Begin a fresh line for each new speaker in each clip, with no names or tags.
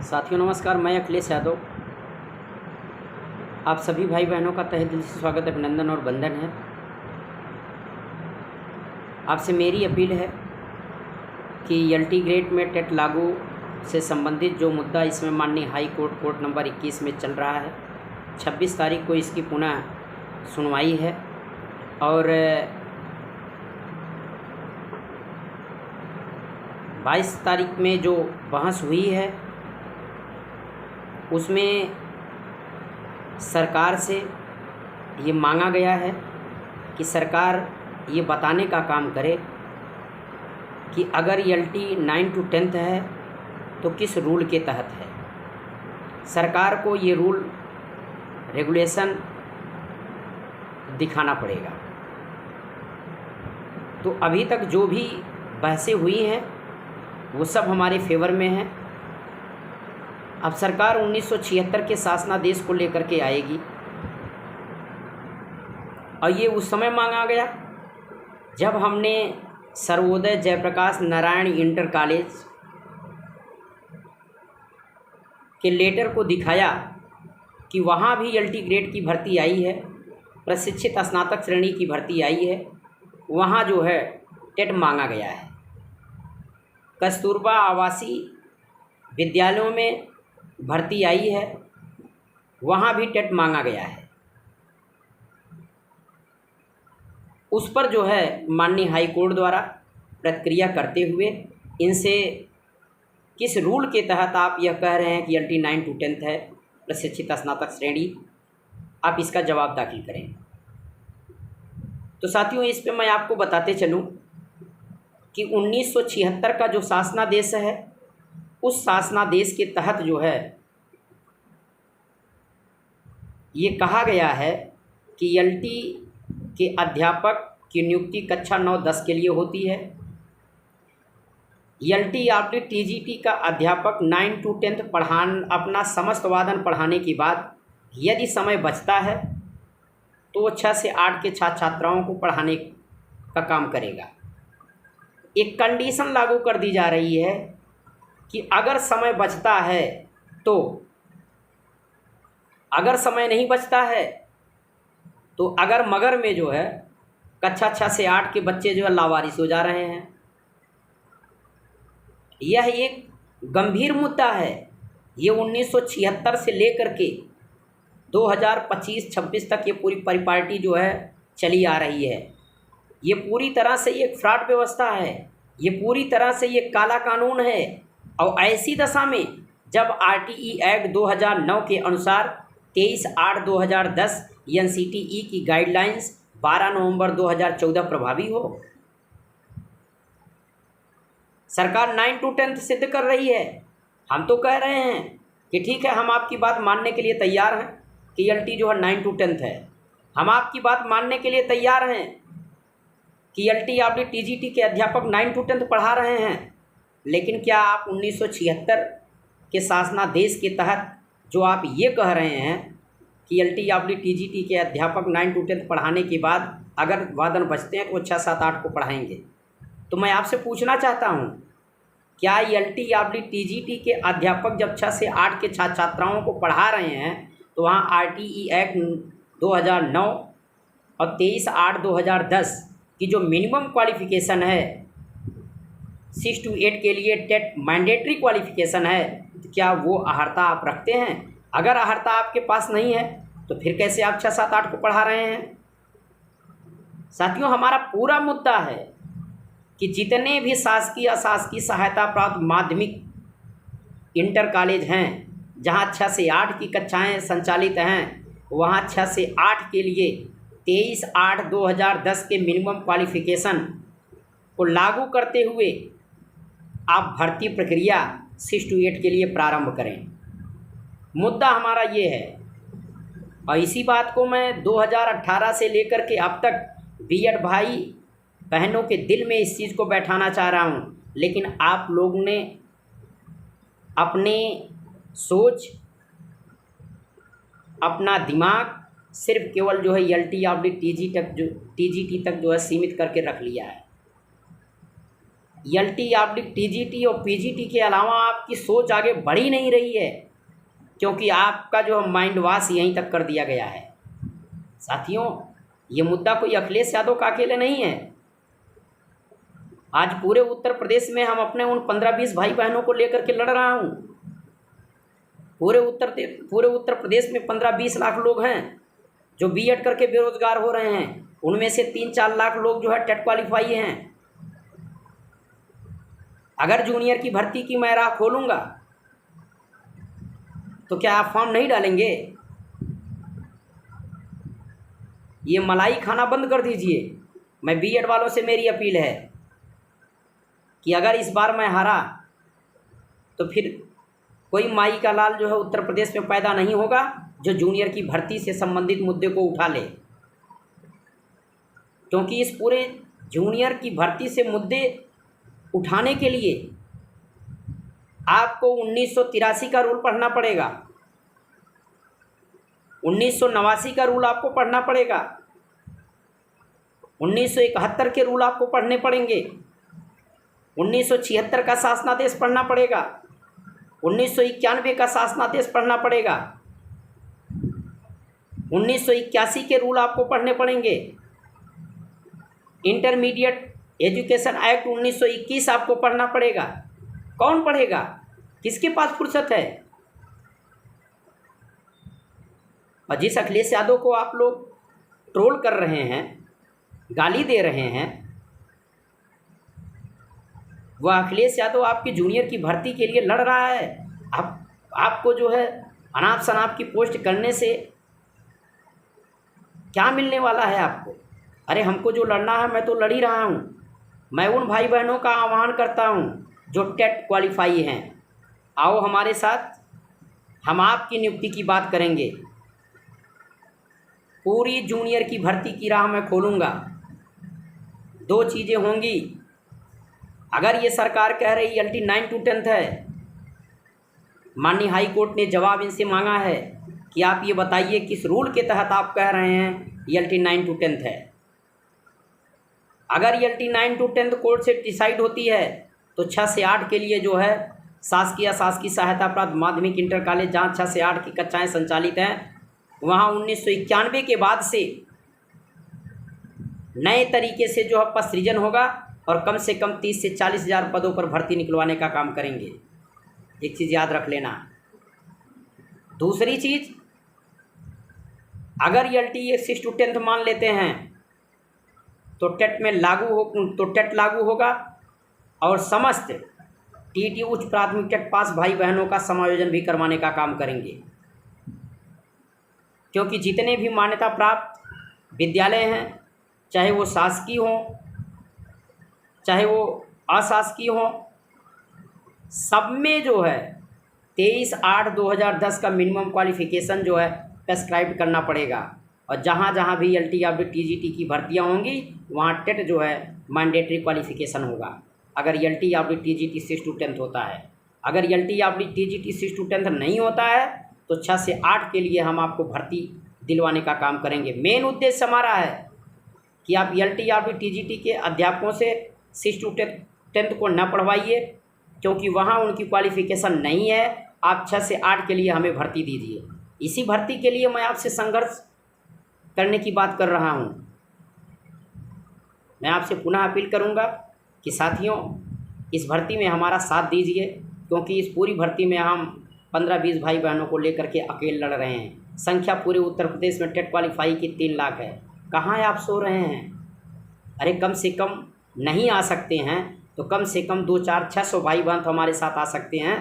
साथियों नमस्कार, मैं अखिलेश यादव आप सभी भाई बहनों का तहे दिल से स्वागत, अभिनंदन और वंदन है। आपसे मेरी अपील है कि एलटी ग्रेड में टेट लागू से संबंधित जो मुद्दा इसमें माननीय हाई कोर्ट कोर्ट नंबर 21 में चल रहा है, 26 तारीख को इसकी पुनः सुनवाई है और 22 तारीख में जो बहस हुई है उसमें सरकार से ये मांगा गया है कि सरकार ये बताने का काम करे कि अगर एलटी 9 to 10 है तो किस रूल के तहत है। सरकार को ये रूल रेगुलेशन दिखाना पड़ेगा। तो अभी तक जो भी बहसें हुई हैं वो सब हमारे फेवर में हैं। अब सरकार 1976 के शासनादेश को लेकर के आएगी और ये उस समय मांगा गया जब हमने सर्वोदय जयप्रकाश नारायण इंटर कॉलेज के लेटर को दिखाया कि वहाँ भी एलटी ग्रेड की भर्ती आई है, प्रशिक्षित स्नातक श्रेणी की भर्ती आई है, वहाँ जो है टेट मांगा गया है। कस्तूरबा आवासीय विद्यालयों में भर्ती आई है, वहाँ भी टेट मांगा गया है। उस पर जो है माननीय हाई कोर्ट द्वारा प्रतिक्रिया करते हुए इनसे किस रूल के तहत आप यह कह रहे हैं कि एलटी 9 to 10 है, प्रशिक्षित स्नातक श्रेणी, आप इसका जवाब दाखिल करें। तो साथियों इस पे मैं आपको बताते चलूं कि 1976 का जो शासनादेश है उस शासनादेश के तहत जो है ये कहा गया है कि एलटी के अध्यापक की नियुक्ति कक्षा 9-10 के लिए होती है। एलटी या टीजीटी का अध्यापक 9 to 10 अपना समस्त वादन पढ़ाने के बाद यदि समय बचता है तो वो 6 से 8 के छात्र छात्राओं को पढ़ाने का काम करेगा। एक कंडीशन लागू कर दी जा रही है कि अगर समय बचता है तो, अगर समय नहीं बचता है तो अगर मगर में जो है कक्षा 6 से 8 के बच्चे जो है लावारिस हो जा रहे हैं, यह एक गंभीर मुद्दा है। ये 1976 से लेकर के 2025-26 तक ये पूरी परिपाटी जो है चली आ रही है। ये पूरी तरह से एक फ्रॉड व्यवस्था है, ये पूरी तरह से ये काला कानून है। और ऐसी दशा में जब आरटीई एक्ट 2009 के अनुसार 23/8/2010 एनसीटीई की गाइडलाइंस 12 नवंबर 2014 प्रभावी हो, सरकार 9 to 10 सिद्ध कर रही है। हम तो कह रहे हैं कि ठीक है, हम आपकी बात मानने के लिए तैयार हैं कि एलटी जो है 9 to 10 है। हम आपकी बात मानने के लिए तैयार हैं कि एलटी आपने टीजीटी के अध्यापक 9 to 10 पढ़ा रहे हैं। लेकिन क्या आप 1976 के शासनादेश के तहत जो आप ये कह रहे हैं कि एलटी आपने टीजीटी के अध्यापक 9 to 10 पढ़ाने के बाद अगर वादन बचते हैं तो वो 6, 7, 8 को पढ़ाएंगे, तो मैं आपसे पूछना चाहता हूँ क्या एलटी आपने टीजीटी के अध्यापक जब 6 से 8 के छात्र छात्राओं को पढ़ा रहे हैं तो वहाँ आरटीई एक्ट 2009 और 23/8/2010 की जो मिनिमम क्वालिफ़िकेशन है 6 to 8 के लिए टेट मैंडेटरी क्वालिफ़िकेशन है, तो क्या वो अहर्ता आप रखते हैं? अगर अहर्ता आपके पास नहीं है तो फिर कैसे आप 6, 7, 8 को पढ़ा रहे हैं? साथियों हमारा पूरा मुद्दा है कि जितने भी शासकीय अशासकीय सहायता प्राप्त माध्यमिक इंटर कॉलेज हैं जहां 6 से 8 की कक्षाएं संचालित हैं, वहां 6 से 8 के लिए 23/8/2010 के मिनिमम क्वालिफ़िकेशन को लागू करते हुए आप भर्ती प्रक्रिया 6 to 8 के लिए प्रारंभ करें। मुद्दा हमारा ये है और इसी बात को मैं 2018 से लेकर के अब तक बीएड भाई बहनों के दिल में इस चीज़ को बैठाना चाह रहा हूँ। लेकिन आप लोगों ने अपने सोच, अपना दिमाग सिर्फ केवल जो है एलटी या टीजीटी तक जो है सीमित करके रख लिया है। एलटी आपकी टीजीटी और पीजीटी के अलावा आपकी सोच आगे बढ़ ही नहीं रही है, क्योंकि आपका जो माइंड वॉश यहीं तक कर दिया गया है। साथियों, ये मुद्दा कोई अखिलेश यादव का अकेले नहीं है। आज पूरे उत्तर प्रदेश में हम अपने उन 15-20 भाई बहनों को लेकर के लड़ रहा हूँ। पूरे उत्तर प्रदेश में 15-20 लाख लोग हैं जो बीएड करके बेरोजगार हो रहे हैं। उनमें से 3-4 लाख लोग जो है टेट क्वालिफाई हैं। अगर जूनियर की भर्ती की मैं राह खोलूँगा तो क्या आप फॉर्म नहीं डालेंगे? ये मलाई खाना बंद कर दीजिए। मैं बीएड वालों से मेरी अपील है कि अगर इस बार मैं हारा तो फिर कोई माई का लाल जो है उत्तर प्रदेश में पैदा नहीं होगा जो जूनियर की भर्ती से संबंधित मुद्दे को उठा ले, क्योंकि इस पूरे जूनियर की भर्ती से मुद्दे उठाने के लिए आपको 1983 का रूल पढ़ना पड़ेगा, 1989 का रूल आपको पढ़ना पड़ेगा, 1971 के रूल आपको पढ़ने पड़ेंगे, 1976 का शासनादेश पढ़ना पड़ेगा, 1991 का शासनादेश पढ़ना पड़ेगा, 1981 के रूल आपको पढ़ने पड़ेंगे, इंटरमीडिएट एजुकेशन एक्ट 1921 आपको पढ़ना पड़ेगा। कौन पढ़ेगा? किसके पास फुर्सत है? और जिस अखिलेश यादव को आप लोग ट्रोल कर रहे हैं, गाली दे रहे हैं, वह अखिलेश यादव आपकी जूनियर की भर्ती के लिए लड़ रहा है। आपको जो है अनाप शनाप की पोस्ट करने से क्या मिलने वाला है आपको? अरे हमको जो लड़ना है मैं तो लड़ ही रहा हूँ। मैं उन भाई बहनों का आह्वान करता हूँ जो टेट क्वालिफाई हैं, आओ हमारे साथ, हम आपकी नियुक्ति की बात करेंगे। पूरी जूनियर की भर्ती की राह मैं खोलूँगा। 2 चीज़ें होंगी। अगर ये सरकार कह रही एलटी 9 to 10 है, माननीय हाई कोर्ट ने जवाब इनसे मांगा है कि आप ये बताइए किस रूल के तहत आप कह रहे हैं एलटी 9 to 10 है। अगर एलटी 9 to 10 कोर्ट से डिसाइड होती है तो 6 से 8 के लिए जो है शासकीय सहायता प्राप्त माध्यमिक इंटर कॉलेज जहाँ 6 से 8 की कक्षाएं संचालित हैं, वहाँ 1991 के बाद से नए तरीके से जो है पद सृजन होगा और कम से कम 30 से 40 हज़ार पदों पर भर्ती निकलवाने का काम करेंगे। एक चीज़ याद रख लेना। दूसरी चीज़, अगर एलटी 6 to 10 मान लेते हैं तो टेट लागू होगा और समस्त टीटी उच्च प्राथमिक टेट पास भाई बहनों का समायोजन भी करवाने का काम करेंगे, क्योंकि जितने भी मान्यता प्राप्त विद्यालय हैं, चाहे वो शासकीय हों चाहे वो अशासकीय हों, सब में जो है 23/8/2010 का मिनिमम क्वालिफ़िकेशन जो है प्रेस्क्राइब करना पड़ेगा। और जहाँ जहाँ भी एलटी या टीजीटी की भर्तियाँ होंगी वहाँ टेट जो है मैंडेटरी क्वालिफ़िकेशन होगा। अगर एलटी या टीजीटी 6 to 10 होता है, अगर एलटी या टीजीटी 6 to 10 नहीं होता है तो 6 से 8 के लिए हम आपको भर्ती दिलवाने का काम करेंगे। मेन उद्देश्य हमारा है कि आप एलटी या टीजीटी के अध्यापकों से 6 to 10 को न पढ़वाइए, क्योंकि वहाँ उनकी क्वालिफ़िकेशन नहीं है। आप 6 से 8 के लिए हमें भर्ती दीजिए। इसी भर्ती के लिए मैं आपसे संघर्ष करने की बात कर रहा हूँ। मैं आपसे पुनः अपील करूँगा कि साथियों, इस भर्ती में हमारा साथ दीजिए, क्योंकि इस पूरी भर्ती में हम 15-20 भाई बहनों को लेकर के अकेले लड़ रहे हैं। संख्या पूरे उत्तर प्रदेश में टेट क्वालिफाई की 3 लाख है। कहाँ है आप सो रहे हैं? अरे कम से कम नहीं आ सकते हैं तो कम से कम 2-4-600 भाई बहन तो हमारे साथ आ सकते हैं।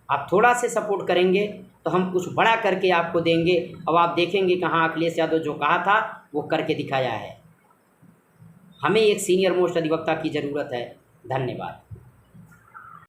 आप थोड़ा से सपोर्ट करेंगे तो हम कुछ बड़ा करके आपको देंगे। अब आप देखेंगे कहाँ अखिलेश यादव जो कहा था वो करके दिखाया है। हमें एक सीनियर मोस्ट अधिवक्ता की ज़रूरत है। धन्यवाद।